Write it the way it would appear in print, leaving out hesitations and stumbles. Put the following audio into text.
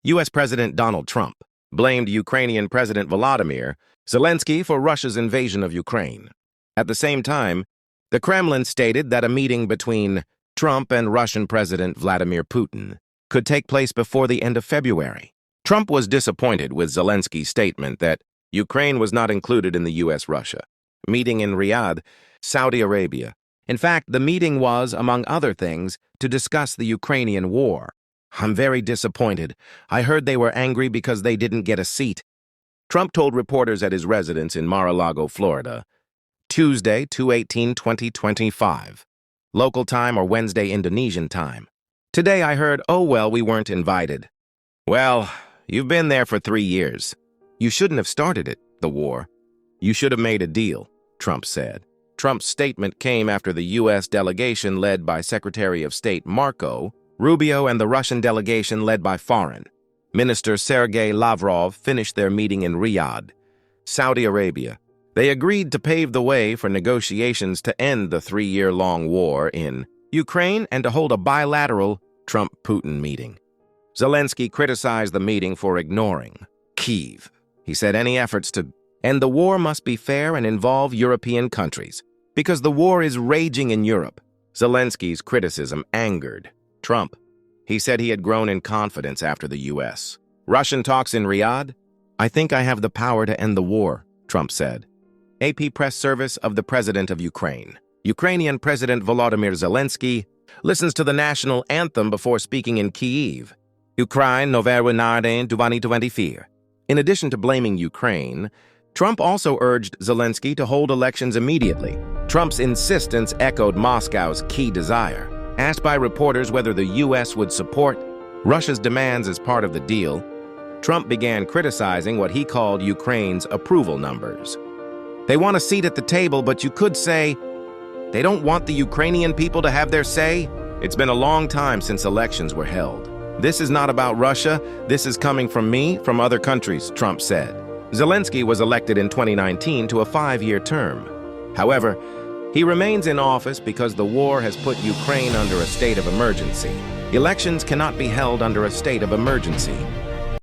U.S. President Donald Trump blamed Ukrainian President Volodymyr Zelenskyy for Russia's invasion of Ukraine. At the same time, the Kremlin stated that a meeting between Trump and Russian President Vladimir Putin could take place before the end of February. Trump was disappointed with Zelenskyy's statement that Ukraine was not included in the U.S.-Russia meeting in Riyadh, Saudi Arabia. In fact, the meeting was, among other things, to discuss the Ukrainian war. "I'm very disappointed. I heard they were angry because they didn't get a seat," Trump told reporters at his residence in Mar-a-Lago, Florida, Tuesday, 2/18/2025, local time or Wednesday Indonesian time. "Today I heard, oh well, we weren't invited." Well, you've been there for 3 years. You shouldn't have started it, the war. You should have made a deal, Trump said. Trump's statement came after the U.S. delegation led by Secretary of State Marco Rubio and the Russian delegation led by Foreign Minister Sergei Lavrov finished their meeting in Riyadh, Saudi Arabia. They agreed to pave the way for negotiations to end the 3-year-long war in Ukraine and to hold a bilateral Trump-Putin meeting. Zelenskyy criticized the meeting for ignoring Kyiv. He said any efforts to end the war must be fair and involve European countries, because the war is raging in Europe. Zelenskyy's criticism angered Trump. He said he had grown in confidence after the U.S. Russian talks in Riyadh? "I think I have the power to end the war," Trump said. AP press service of the president of Ukraine. Ukrainian President Volodymyr Zelenskyy listens to the national anthem before speaking in Kyiv. Ukraine noveru narodem 2024. In addition to blaming Ukraine, Trump also urged Zelenskyy to hold elections immediately. Trump's insistence echoed Moscow's key desire. Asked by reporters whether the U.S. would support Russia's demands as part of the deal, Trump began criticizing what he called Ukraine's approval numbers. "They want a seat at the table, but you could say they don't want the Ukrainian people to have their say. It's been a long time since elections were held. This is not about Russia. This is coming from me, from other countries," Trump said. Zelenskyy was elected in 2019 to a 5-year term. However, he remains in office because the war has put Ukraine under a state of emergency. Elections cannot be held under a state of emergency.